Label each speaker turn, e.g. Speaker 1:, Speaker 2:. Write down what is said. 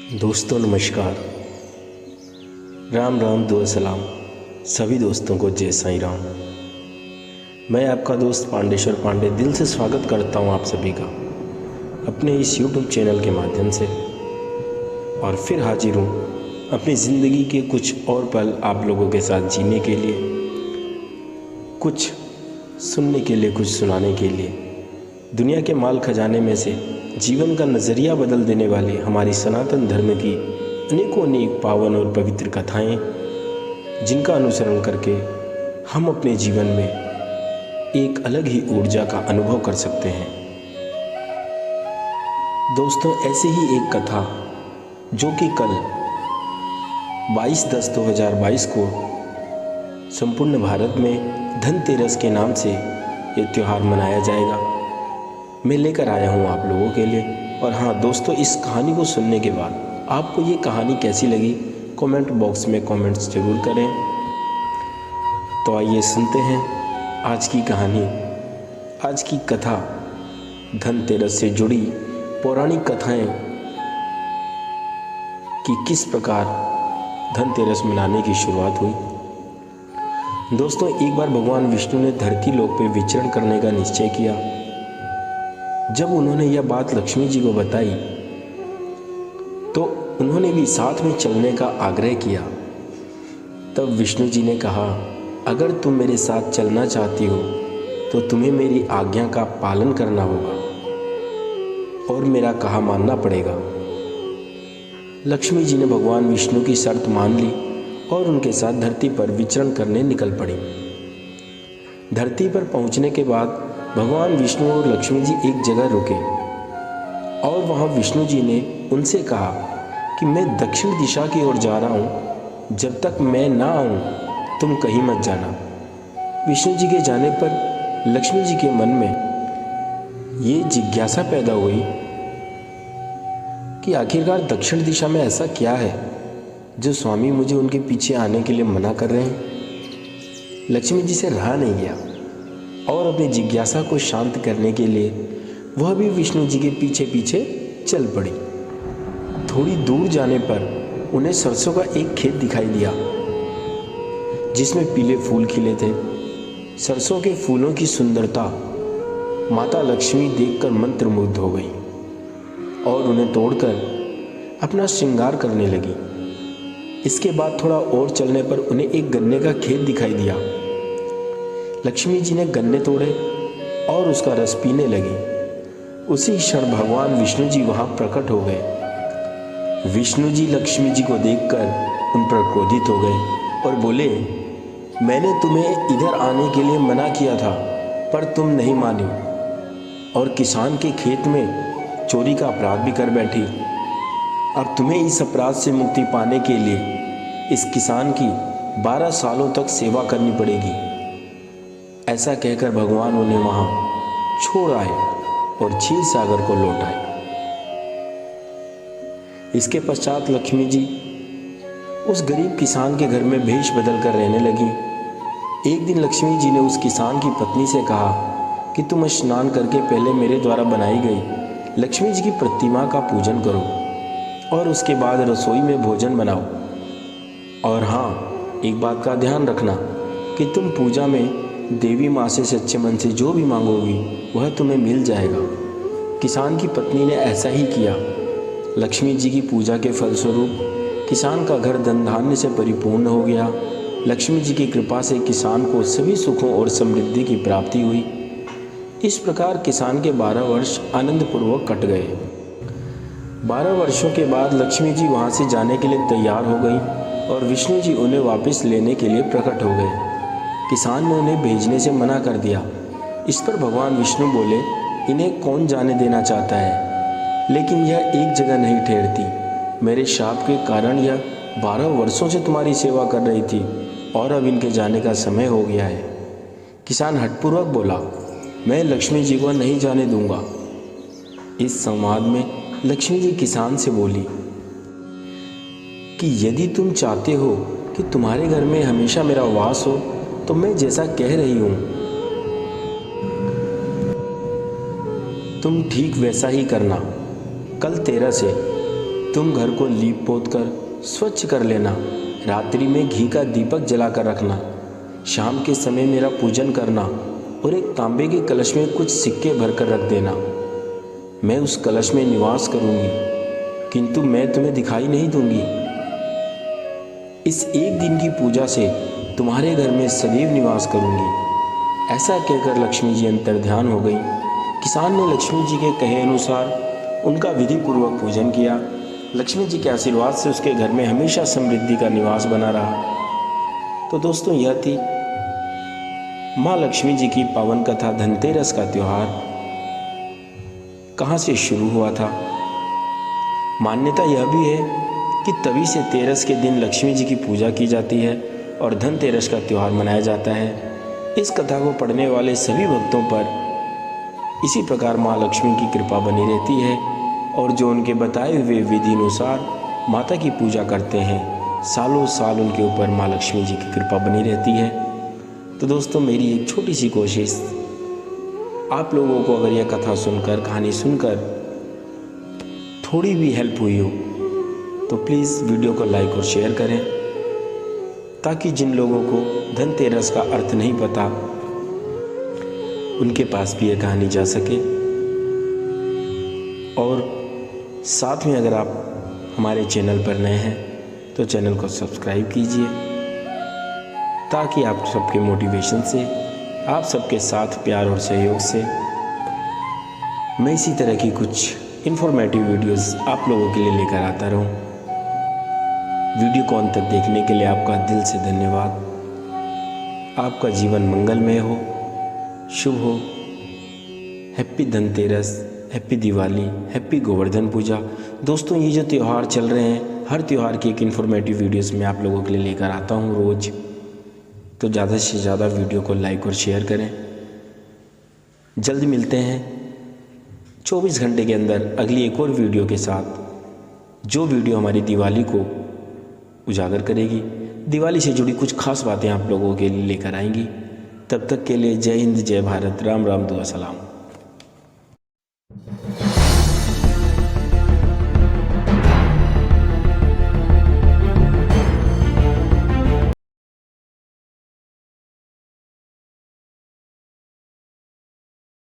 Speaker 1: दोस्तों नमस्कार। राम राम दो सलाम सभी दोस्तों को जय साईं राम। मैं आपका दोस्त पांडेश्वर पांडे दिल से स्वागत करता हूं आप सभी का अपने इस YouTube चैनल के माध्यम से। और फिर हाजिर हूं अपनी ज़िंदगी के कुछ और पल आप लोगों के साथ जीने के लिए, कुछ सुनने के लिए, कुछ सुनाने के लिए। दुनिया के माल खजाने में से जीवन का नज़रिया बदल देने वाले हमारी सनातन धर्म की अनेकों अनेक पावन और पवित्र कथाएं, जिनका अनुसरण करके हम अपने जीवन में एक अलग ही ऊर्जा का अनुभव कर सकते हैं। दोस्तों, ऐसे ही एक कथा जो कि कल 22/10/2022 को संपूर्ण भारत में धनतेरस के नाम से ये त्यौहार मनाया जाएगा, मैं लेकर आया हूँ आप लोगों के लिए। और हाँ दोस्तों, इस कहानी को सुनने के बाद आपको ये कहानी कैसी लगी कमेंट बॉक्स में कमेंट्स ज़रूर करें। तो आइए सुनते हैं आज की कहानी, आज की कथा, धनतेरस से जुड़ी पौराणिक कथाएं कि किस प्रकार धनतेरस मनाने की शुरुआत हुई। दोस्तों, एक बार भगवान विष्णु ने धरती लोक पे विचरण करने का निश्चय किया। जब उन्होंने यह बात लक्ष्मी जी को बताई तो उन्होंने भी साथ में चलने का आग्रह किया। तब विष्णु जी ने कहा, अगर तुम मेरे साथ चलना चाहती हो तो तुम्हें मेरी आज्ञा का पालन करना होगा और मेरा कहा मानना पड़ेगा। लक्ष्मी जी ने भगवान विष्णु की शर्त मान ली और उनके साथ धरती पर विचरण करने निकल पड़ी। धरती पर पहुंचने के बाद भगवान विष्णु और लक्ष्मी जी एक जगह रुके और वहां विष्णु जी ने उनसे कहा कि मैं दक्षिण दिशा की ओर जा रहा हूं, जब तक मैं ना आऊं तुम कहीं मत जाना। विष्णु जी के जाने पर लक्ष्मी जी के मन में ये जिज्ञासा पैदा हुई कि आखिरकार दक्षिण दिशा में ऐसा क्या है जो स्वामी मुझे उनके पीछे आने के लिए मना कर रहे हैं। लक्ष्मी जी से रहा नहीं गया और अपनी जिज्ञासा को शांत करने के लिए वह भी विष्णु जी के पीछे पीछे चल पड़ी। थोड़ी दूर जाने पर उन्हें सरसों का एक खेत दिखाई दिया जिसमें पीले फूल खिले थे। सरसों के फूलों की सुंदरता माता लक्ष्मी देखकर मंत्रमुग्ध हो गई और उन्हें तोड़कर अपना श्रृंगार करने लगी। इसके बाद थोड़ा और चलने पर उन्हें एक गन्ने का खेत दिखाई दिया। लक्ष्मी जी ने गन्ने तोड़े और उसका रस पीने लगी। उसी क्षण भगवान विष्णु जी वहां प्रकट हो गए। विष्णु जी लक्ष्मी जी को देखकर उन पर क्रोधित हो गए और बोले, मैंने तुम्हें इधर आने के लिए मना किया था पर तुम नहीं मानी और किसान के खेत में चोरी का अपराध भी कर बैठी। अब तुम्हें इस अपराध से मुक्ति पाने के लिए इस किसान की 12 सालों तक सेवा करनी पड़ेगी। ऐसा कहकर भगवान उन्हें वहां छोड़ आए और क्षीर सागर को लौट आए। इसके पश्चात लक्ष्मी जी उस गरीब किसान के घर में भेष बदल कर रहने लगी। एक दिन लक्ष्मी जी ने उस किसान की पत्नी से कहा कि तुम स्नान करके पहले मेरे द्वारा बनाई गई लक्ष्मी जी की प्रतिमा का पूजन करो और उसके बाद रसोई में भोजन बनाओ। और हाँ, एक बात का ध्यान रखना कि तुम पूजा में देवी माँ से सच्चे मन से जो भी मांगोगी वह तुम्हें मिल जाएगा। किसान की पत्नी ने ऐसा ही किया। लक्ष्मी जी की पूजा के फलस्वरूप किसान का घर धन धान्य से परिपूर्ण हो गया। लक्ष्मी जी की कृपा से किसान को सभी सुखों और समृद्धि की प्राप्ति हुई। इस प्रकार किसान के 12 वर्ष आनंदपूर्वक कट गए। 12 वर्षों के बाद लक्ष्मी जी वहाँ से जाने के लिए तैयार हो गई और विष्णु जी उन्हें वापस लेने के लिए प्रकट हो गए। किसान ने उन्हें भेजने से मना कर दिया। इस पर भगवान विष्णु बोले, इन्हें कौन जाने देना चाहता है, लेकिन यह एक जगह नहीं ठहरती। मेरे शाप के कारण यह 12 वर्षों से तुम्हारी सेवा कर रही थी और अब इनके जाने का समय हो गया है। किसान हठपूर्वक बोला, मैं लक्ष्मी जी को नहीं जाने दूंगा। इस संवाद में लक्ष्मी जी किसान से बोली कि यदि तुम चाहते हो कि तुम्हारे घर में हमेशा मेरा वास हो तो मैं जैसा कह रही हूं तुम ठीक वैसा ही करना। कल 13 से तुम घर को लीप पोत कर स्वच्छ कर लेना, रात्रि में घी का दीपक जलाकर रखना, शाम के समय मेरा पूजन करना और एक तांबे के कलश में कुछ सिक्के भरकर रख देना। मैं उस कलश में निवास करूंगी, किंतु मैं तुम्हें दिखाई नहीं दूंगी। इस एक दिन की पूजा से तुम्हारे घर में सदैव निवास करूंगी। ऐसा कहकर लक्ष्मी जी अंतर्ध्यान हो गई। किसान ने लक्ष्मी जी के कहे अनुसार उनका विधि पूर्वक पूजन किया। लक्ष्मी जी के आशीर्वाद से उसके घर में हमेशा समृद्धि का निवास बना रहा। तो दोस्तों, यह थी माँ लक्ष्मी जी की पावन कथा। धनतेरस का त्यौहार कहाँ से शुरू हुआ था? मान्यता यह भी है कि तभी से तेरस के दिन लक्ष्मी जी की पूजा की जाती है और धनतेरस का त्यौहार मनाया जाता है। इस कथा को पढ़ने वाले सभी भक्तों पर इसी प्रकार माँ लक्ष्मी की कृपा बनी रहती है और जो उनके बताए हुए विधि अनुसार माता की पूजा करते हैं, सालों साल उनके ऊपर माँ लक्ष्मी जी की कृपा बनी रहती है। तो दोस्तों, मेरी एक छोटी सी कोशिश, आप लोगों को अगर यह कथा सुनकर, कहानी सुनकर थोड़ी भी हेल्प हुई हो तो प्लीज़ वीडियो को लाइक और शेयर करें, ताकि जिन लोगों को धनतेरस का अर्थ नहीं पता उनके पास भी यह कहानी जा सके। और साथ में अगर आप हमारे चैनल पर नए हैं तो चैनल को सब्सक्राइब कीजिए, ताकि आप सबके मोटिवेशन से, आप सबके साथ प्यार और सहयोग से मैं इसी तरह की कुछ इन्फॉर्मेटिव वीडियोस आप लोगों के लिए लेकर आता रहूं। वीडियो को अंत तक देखने के लिए आपका दिल से धन्यवाद। आपका जीवन मंगलमय हो, शुभ हो। Happy Dhanteras, happy Diwali, happy Govardhan Puja. दोस्तों, ये जो त्यौहार चल रहे हैं, हर त्यौहार की एक इन्फॉर्मेटिव वीडियोस मैं आप लोगों के लिए लेकर आता हूँ रोज़। तो ज़्यादा से ज़्यादा वीडियो को लाइक और शेयर करें। जल्द मिलते हैं 24 घंटे के अंदर अगली एक और वीडियो के साथ, जो वीडियो हमारी दिवाली को उजागर करेगी, दिवाली से जुड़ी कुछ खास बातें आप लोगों के लिए लेकर आएंगी। तब तक के लिए जय हिंद, जय भारत, राम राम, दुआ सलाम।